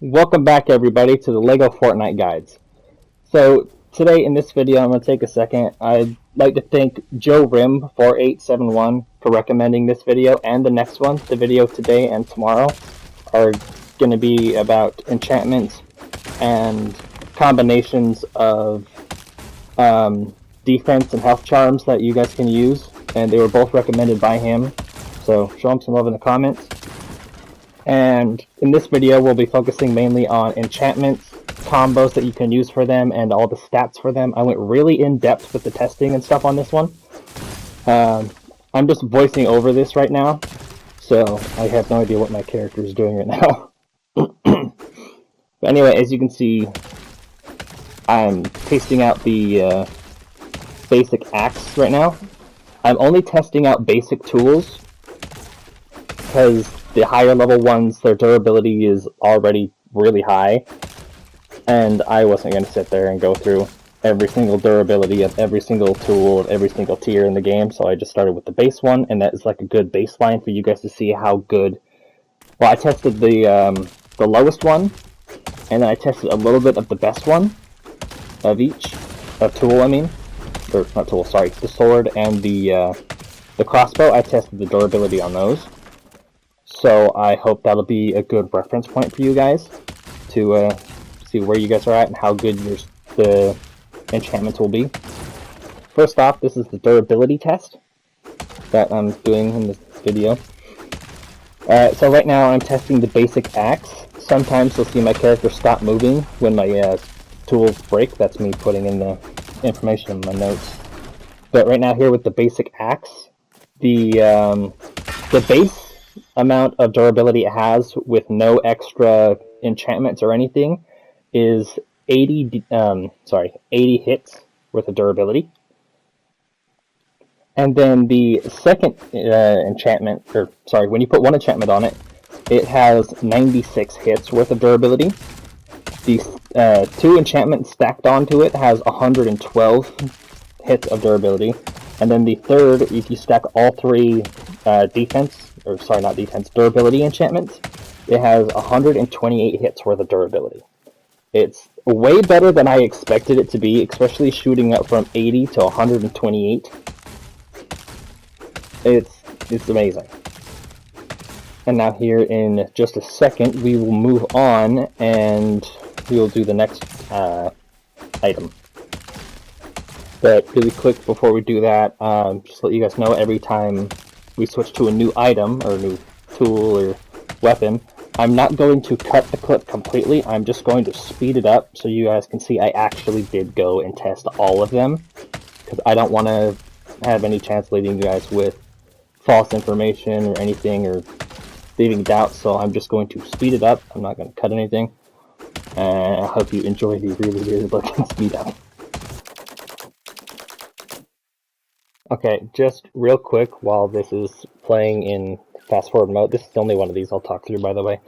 Welcome back everybody to the LEGO Fortnite guides. So today in this video I'm going to take a second. I'd like to thank Joe Rim 4871 for recommending this video and the next one. The video today and tomorrow are going to be about enchantments and combinations of defense and health charms that you guys can use, and they were both recommended by him, so show him some love in the comments. And in this video we'll be focusing mainly on enchantments, combos that you can use for them, and all the stats for them. I went really in depth with the testing and stuff on this one. I'm just voicing over this right now, so I have no idea what my character is doing right now. But anyway, as you can see, I'm testing out the basic axe right now. I'm only testing out basic tools because the higher level ones, their durability is already really high, and I wasn't going to sit there and go through every single durability of every single tool of every single tier in the game, so I just started with the base one, and that is like a good baseline for you guys to see how good. Well, I tested the lowest one, and then I tested a little bit of the best one of each, tool I mean, or not tool, sorry, the sword and the crossbow. I tested the durability on those. So I hope that'll be a good reference point for you guys to see where you guys are at and how good the enchantments will be. First off, this is the durability test that I'm doing in this video. So right now I'm testing the basic axe. Sometimes you'll see my character stop moving when my tools break. That's me putting in the information in my notes. But right now here with the basic axe, the base amount of durability it has with no extra enchantments or anything is 80 hits worth of durability. And then the second enchantment, or sorry, when you put one enchantment on it, it has 96 hits worth of durability. The two enchantments stacked onto it has 112 hits of durability. And then the third, if you stack all three durability enchantments, it has 128 hits worth of durability. It's way better than I expected it to be, especially shooting up from 80 to 128. It's amazing. And now here in just a second, we will move on and we will do the next item. But really quick before we do that, just to let you guys know, every time we switch to a new item or a new tool or weapon, I'm not going to cut the clip completely. I'm just going to speed it up so you guys can see I actually did go and test all of them, because I don't want to have any chance leaving you guys with false information or anything or leaving doubts, so I'm just going to speed it up. I'm not going to cut anything, and I hope you enjoy the really weird looking speed up. Okay, just real quick while this is playing in fast forward mode, this is the only one of these I'll talk through, by the way.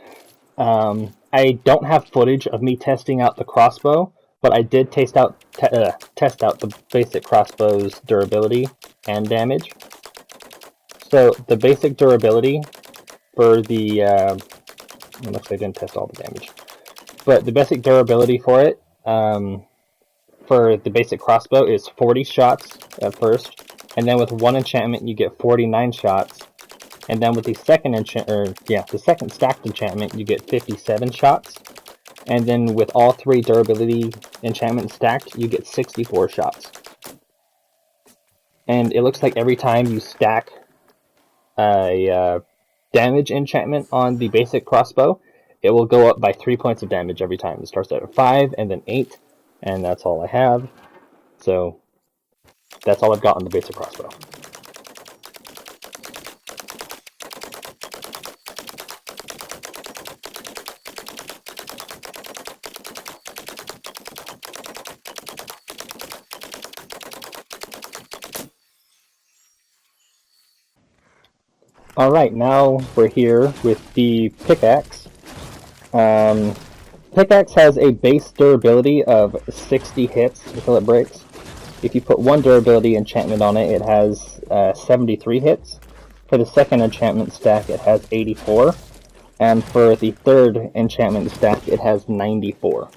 I don't have footage of me testing out the crossbow, but I did test out the basic crossbow's durability and damage. So the basic durability for the, unless I didn't test all the damage, but the basic durability for it, for the basic crossbow is 40 shots at first. And then with one enchantment, you get 49 shots. And then with the second second stacked enchantment, you get 57 shots. And then with all three durability enchantments stacked, you get 64 shots. And it looks like every time you stack a damage enchantment on the basic crossbow, it will go up by 3 points of damage every time. It starts out at 5 and then 8, and that's all I have. So that's all I've got on the basic crossbow. Alright, now we're here with the pickaxe. Pickaxe has a base durability of 60 hits until it breaks. If you put one durability enchantment on it, it has 73 hits. For the second enchantment stack, it has 84. and for the third enchantment stack, it has 94.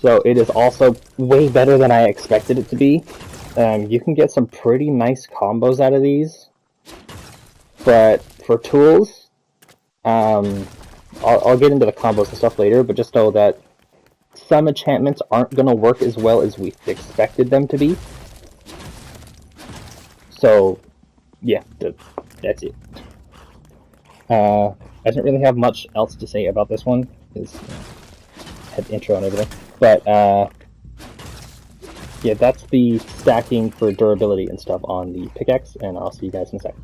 So it is also way better than I expected it to be. You can get some pretty nice combos out of these, but for tools, I'll get into the combos and stuff later, but just know that some enchantments aren't going to work as well as we expected them to be. So, yeah, that's it. I don't really have much else to say about this one, because I had the intro and everything. But, yeah, that's the stacking for durability and stuff on the pickaxe, and I'll see you guys in a sec.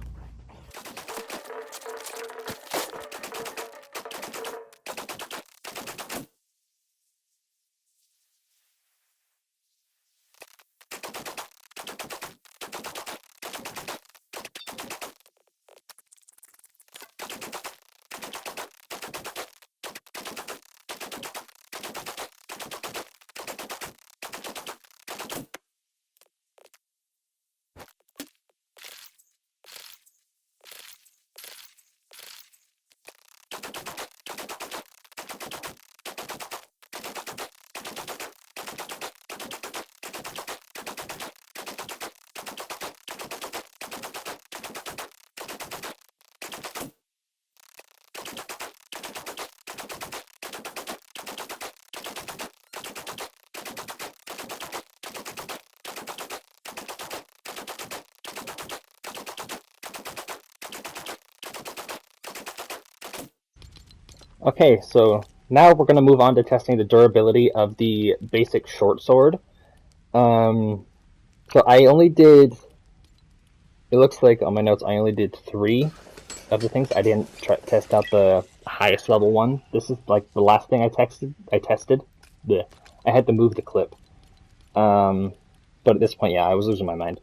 Okay, so now we're going to move on to testing the durability of the basic short sword. So I only did, it looks like on my notes I only did 3 of the things. I didn't test out the highest level one. This is like the last thing I tested. I had to move the clip. But at this point, yeah, I was losing my mind.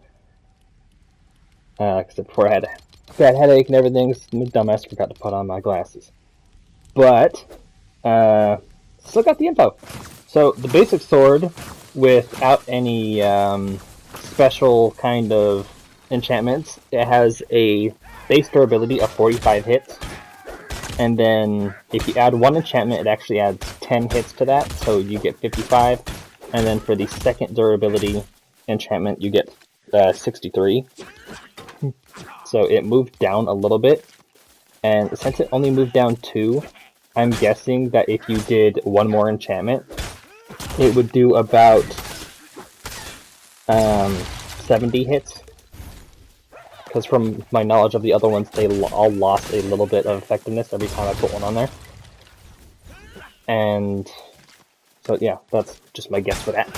Except before I had a bad headache and everything, dumbass forgot to put on my glasses. But, still got the info. So, the basic sword, without any special kind of enchantments, it has a base durability of 45 hits. And then, if you add 1 enchantment, it actually adds 10 hits to that, so you get 55. And then for the second durability enchantment, you get 63. So it moved down a little bit. And since it only moved down 2, I'm guessing that if you did 1 more enchantment, it would do about 70 hits. Because from my knowledge of the other ones, they all lost a little bit of effectiveness every time I put one on there. And so yeah, that's just my guess for that.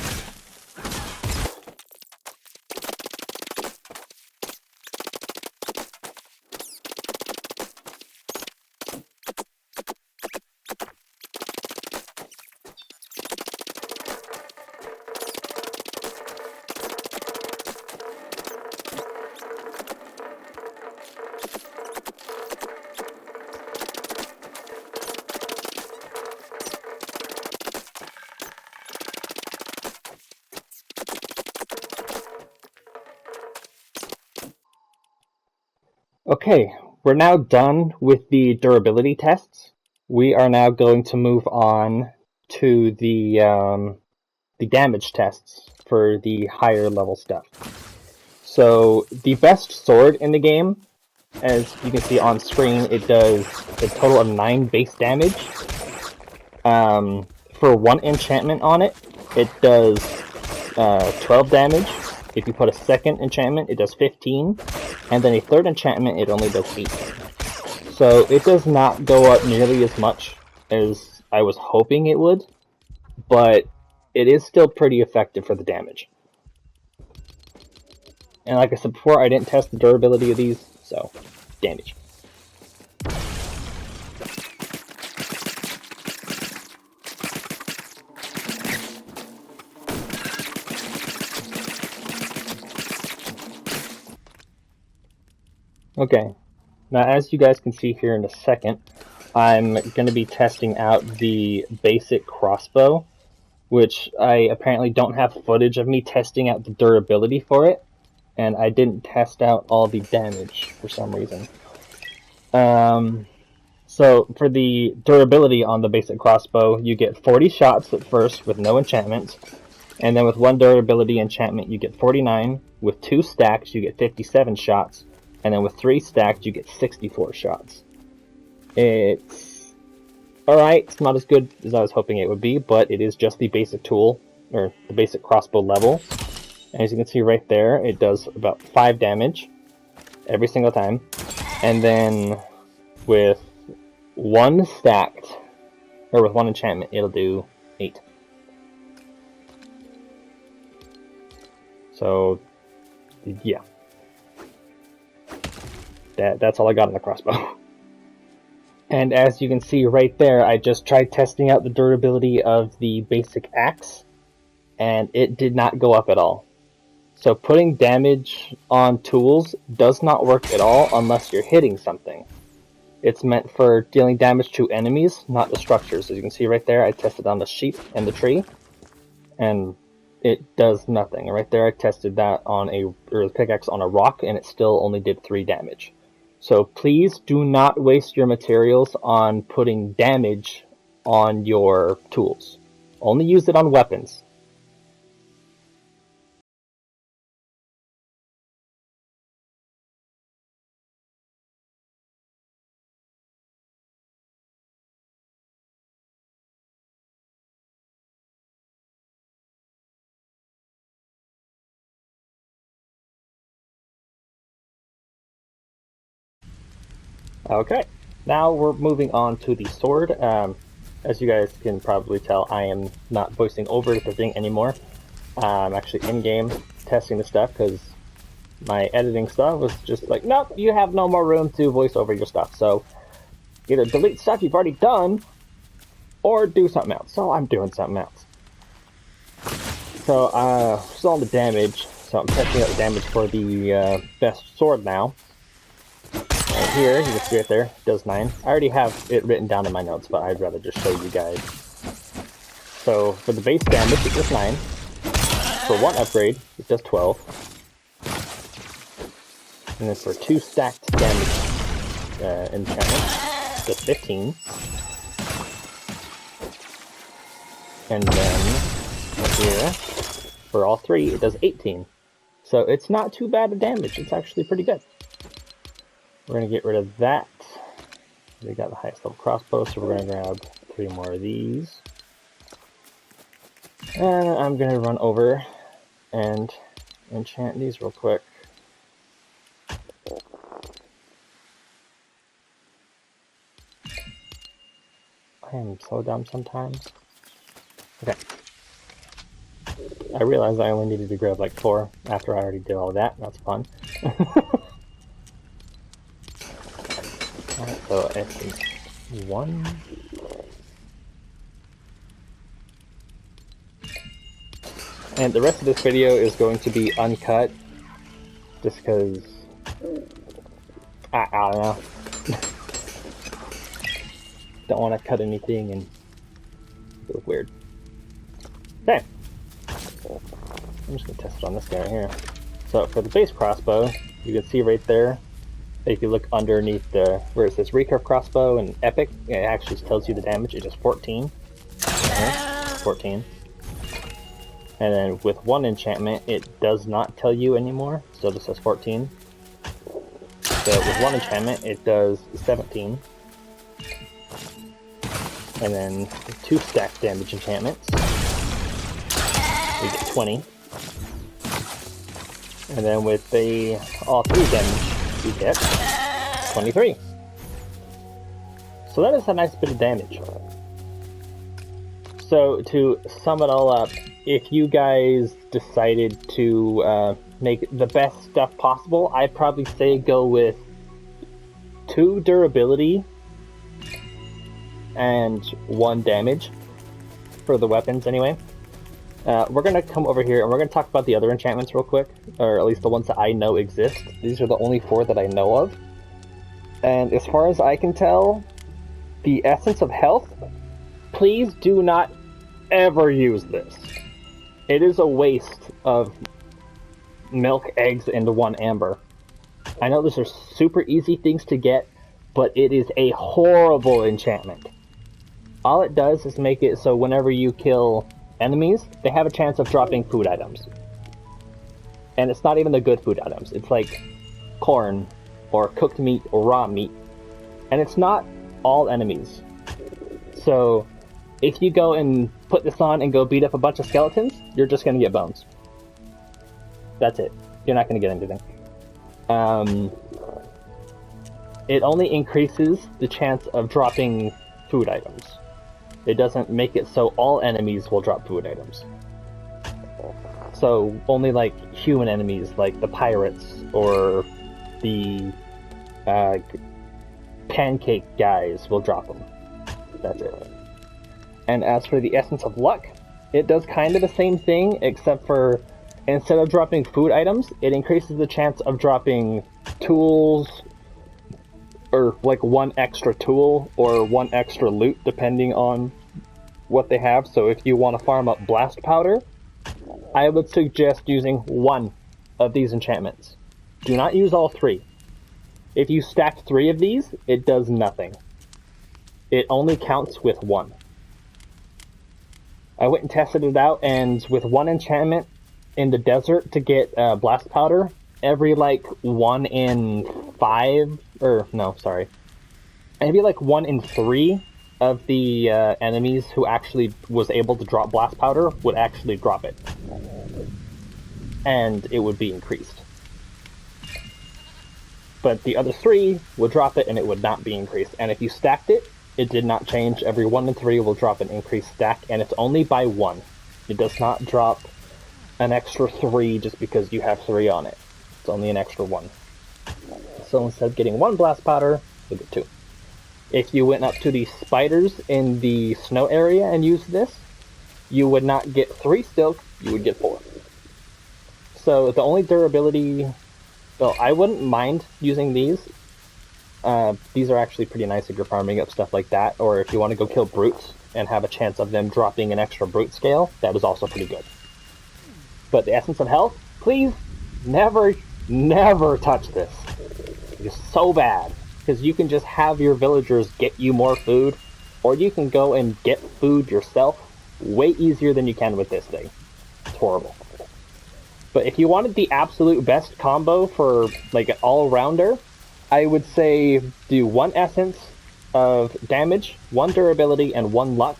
Okay, we're now done with the durability tests. We are now going to move on to the damage tests for the higher level stuff. So the best sword in the game, as you can see on screen, it does a total of 9 base damage. For 1 enchantment on it, it does 12 damage. If you put a second enchantment, it does 15. And then a third enchantment, it only does 18. So it does not go up nearly as much as I was hoping it would, but it is still pretty effective for the damage. And like I said before, I didn't test the durability of these, so damage. Okay, now as you guys can see here in a second, I'm going to be testing out the basic crossbow, which I apparently don't have footage of me testing out the durability for it, and I didn't test out all the damage for some reason. So for the durability on the basic crossbow, you get 40 shots at first with no enchantments, and then with one durability enchantment you get 49. With 2 stacks you get 57 shots, and then with 3 stacked you get 64 shots. It's alright, it's not as good as I was hoping it would be, but it is just the basic tool, or the basic crossbow level. And as you can see right there, it does about 5 damage every single time. And then with 1 stacked, or with 1 enchantment, it'll do 8. So, yeah. That's all I got on the crossbow. And as you can see right there, I just tried testing out the durability of the basic axe, and it did not go up at all. So putting damage on tools does not work at all unless you're hitting something. It's meant for dealing damage to enemies, not the structures. As you can see right there, I tested on the sheep and the tree, and it does nothing. And right there, I tested that on the pickaxe on a rock, and it still only did 3 damage. So please do not waste your materials on putting damage on your tools. Only use it on weapons. Okay, now we're moving on to the sword. As you guys can probably tell, I am not voicing over the thing anymore. I'm actually in-game testing the stuff because my editing stuff was just like, nope, you have no more room to voice over your stuff. So either delete stuff you've already done or do something else. So I'm doing something else. So still on the damage. So I'm testing out the damage for the best sword now. Right here, you can see it there, it does 9. I already have it written down in my notes, but I'd rather just show you guys. So for the base damage, it does 9. For 1 upgrade, it does 12. And then for 2 stacked damage enchantment, it does 15. And then here, for all 3, it does 18. So it's not too bad of damage, it's actually pretty good. We're going to get rid of that. We got the highest level crossbow, so we're going to grab 3 more of these. And I'm going to run over and enchant these real quick. I am so dumb sometimes. Okay. I realized I only needed to grab like 4 after I already did all that. That's fun. Alright, so essence 1. And the rest of this video is going to be uncut, just because I don't know. Don't want to cut anything and it look weird. Okay. I'm just going to test it on this guy right here. So for the base crossbow, you can see right there, if you look underneath where it says recurve crossbow and epic, it actually tells you the damage. It's just 14. 14. And then with 1 enchantment, it does not tell you anymore. Still just says 14. So with 1 enchantment, it does 17. And then with 2 stacked damage enchantments, we get 20. And then with all 3 damage, you get 23. So that is a nice bit of damage. So to sum it all up, if you guys decided to make the best stuff possible, I'd probably say go with 2 durability and 1 damage for the weapons anyway. We're going to come over here and we're going to talk about the other enchantments real quick, or at least the ones that I know exist. These are the only 4 that I know of. And as far as I can tell, the Essence of Health, please do not ever use this. It is a waste of milk, eggs, and 1 amber. I know these are super easy things to get, but it is a horrible enchantment. All it does is make it so whenever you kill enemies, they have a chance of dropping food items. And it's not even the good food items. It's like corn, or cooked meat, or raw meat. And it's not all enemies. So, if you go and put this on and go beat up a bunch of skeletons, you're just gonna get bones. That's it. You're not gonna get anything. It only increases the chance of dropping food items. It doesn't make it so all enemies will drop food items. So only like human enemies, like the pirates or the pancake guys will drop them. That's it. And as for the essence of luck, it does kind of the same thing, except for instead of dropping food items, it increases the chance of dropping tools, or like one extra tool, or one extra loot, depending on what they have. So if you want to farm up blast powder, I would suggest using one of these enchantments. Do not use all three. If you stack 3 of these, it does nothing. It only counts with 1. I went and tested it out, and with 1 enchantment in the desert to get blast powder, every like 1 in 5, or no, sorry, maybe like 1 in 3 of the enemies who actually was able to drop blast powder would actually drop it. And it would be increased. But the other 3 would drop it and it would not be increased. And if you stacked it, it did not change. Every 1 in 3 will drop an increased stack, and it's only by 1. It does not drop an extra 3 just because you have 3 on it. It's only an extra 1. So instead of getting 1 blast powder, you'll get 2. If you went up to the spiders in the snow area and used this, you would not get 3 silk, you would get 4. So the only durability, well, I wouldn't mind using these. These are actually pretty nice if you're farming up stuff like that, or if you want to go kill brutes and have a chance of them dropping an extra brute scale, that is also pretty good. But the essence of health, please never touch this. It's so bad, because you can just have your villagers get you more food, or you can go and get food yourself way easier than you can with this thing. It's horrible. But if you wanted the absolute best combo for like an all-rounder, I would say do 1 essence of damage, 1 durability, and 1 luck.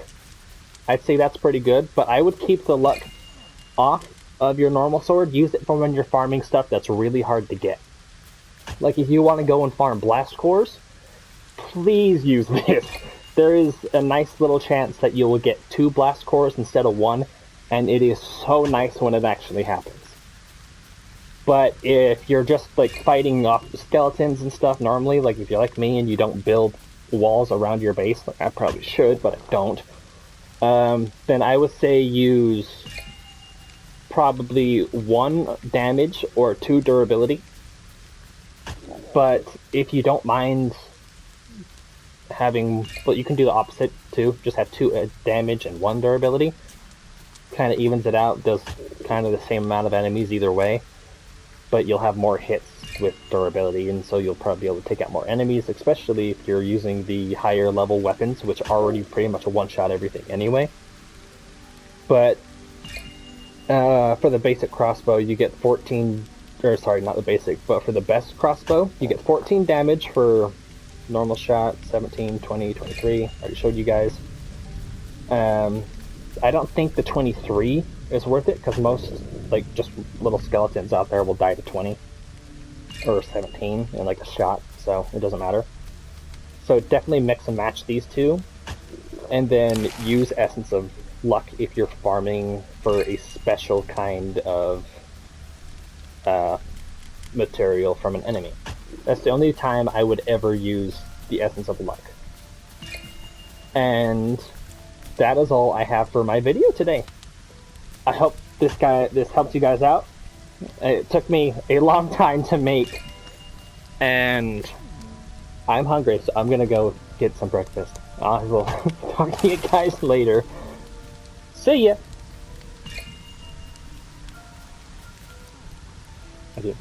I'd say that's pretty good, but I would keep the luck off of your normal sword. Use it for when you're farming stuff that's really hard to get. Like if you want to go and farm blast cores, please use this. There is a nice little chance that you will get 2 blast cores instead of 1, and it is so nice when it actually happens. But if you're just like fighting off skeletons and stuff normally, like if you're like me and you don't build walls around your base, like I probably should, but I don't, then I would say use probably 1 damage or 2 durability. But if you don't mind having, well, you can do the opposite too, just have 2 damage and 1 durability. Kind of evens it out, does kind of the same amount of enemies either way. But you'll have more hits with durability, and so you'll probably be able to take out more enemies, especially if you're using the higher level weapons, which already pretty much one-shot everything anyway. But for the basic crossbow, you get 14, or sorry, not the basic, but for the best crossbow, you get 14 damage for normal shot, 17, 20, 23, I already showed you guys. I don't think the 23 is worth it, because most, like, just little skeletons out there will die to 20, or 17 in, like, a shot, so it doesn't matter. So definitely mix and match these 2, and then use Essence of Luck if you're farming for a special kind of material from an enemy. That's the only time I would ever use the Essence of Luck. And that is all I have for my video today. I hope this helped you guys out. It took me a long time to make, and I'm hungry, so I'm gonna go get some breakfast. I will talk to you guys later. See ya! I did